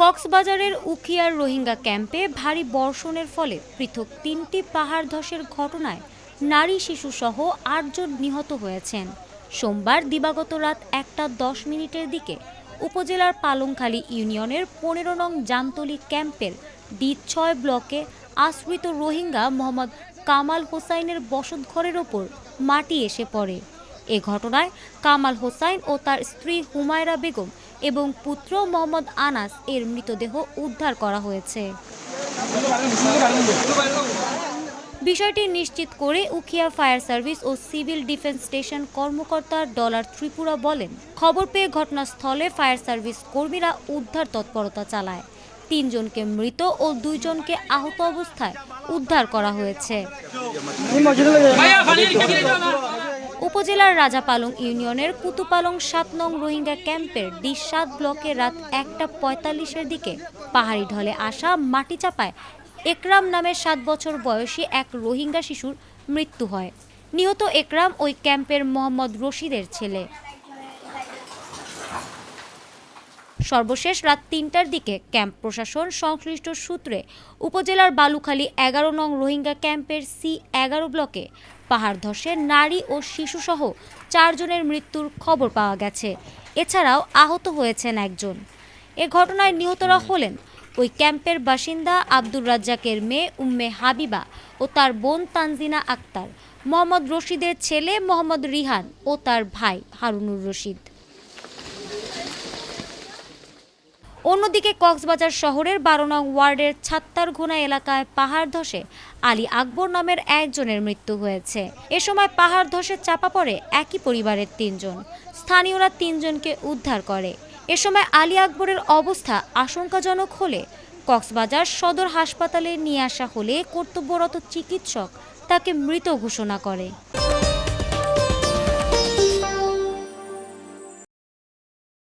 কক্সবাজারের উখিয়ার রোহিঙ্গা ক্যাম্পে ভারী বর্ষণের ফলে পৃথক ৩টি পাহাড় ধসের ঘটনায় নারী শিশু সহ ৮ জন নিহত হয়েছেন। সোমবার দিবাগত রাত ১টা ১০ মিনিটের দিকে উপজেলার পালংখালী ইউনিয়নের ১৫ নং জামতলী ক্যাম্পের D6 ব্লকে আশ্রিত রোহিঙ্গা মোহাম্মদ কামাল হোসাইনের বসতঘরের ওপর মাটি এসে পড়ে। এ ঘটনায় কামাল হোসাইন ও তার স্ত্রী হুমায়রা বেগম এবং পুত্র মোহাম্মদ আনাস এর মৃতদেহ উদ্ধার করা হয়েছে। বিষয়টি নিশ্চিত করে উখিয়া ফায়ার সার্ভিস ও সিভিল ডিফেন্স স্টেশন কর্মকর্তা ডলার ত্রিপুরা বলেন, খবর পেয়ে ঘটনাস্থলে ফায়ার সার্ভিস কর্মীরা উদ্ধার তৎপরতা চালায়। ৩ জনকে মৃত ও ২ জনকে আহত অবস্থায় উদ্ধার করা হয়েছে। উপজেলার রাজাপালং ইউনিয়নের কুতুপালং ৭ নং রোহিঙ্গা ক্যাম্পের D7 ব্লকে রাত ১টা ৪৫-এর দিকে পাহাড়ি ঢলে আসা মাটি চাপায় একরাম নামের ৭ বছর বয়সী এক রোহিঙ্গা শিশুর মৃত্যু হয়। নিহত একরাম ওই ক্যাম্পের মোহাম্মদ রশিদের ছেলে। সর্বশেষ রাত ৩টার দিকে ক্যাম্প প্রশাসন সংশ্লিষ্ট সূত্রে উপজেলার বালুখালী ১১ নং রোহিঙ্গা ক্যাম্পের C11 ব্লকে পাহাড় ধসে নারী ও শিশুসহ ৪ জনের মৃত্যুর খবর পাওয়া গেছে। এছাড়াও আহত হয়েছেন একজন। এ ঘটনায় নিহতরা হলেন ওই ক্যাম্পের বাসিন্দা আব্দুর রাজ্জাকের মেয়ে উম্মে হাবিবা ও তার বোন তানজিনা আক্তার, মোহাম্মদ রশিদের ছেলে মোহাম্মদ রিহান ও তার ভাই হারুনুর রশিদ। অন্যদিকে কক্সবাজার শহরের ১২ নং ওয়ার্ডের ছাত্তারঘোনা এলাকায় পাহাড় ধসে আলী আকবর নামের একজনের মৃত্যু হয়েছে। এ সময় পাহাড় ধসে চাপা পড়ে একই পরিবারের ৩ জন। স্থানীয়রা ৩ জনকে উদ্ধার করে। এ সময় আলী আকবরের অবস্থা আশঙ্কাজনক হলে কক্সবাজার সদর হাসপাতালে নিয়ে আসা হলে কর্তব্যরত চিকিৎসক তাকে মৃত ঘোষণা করে।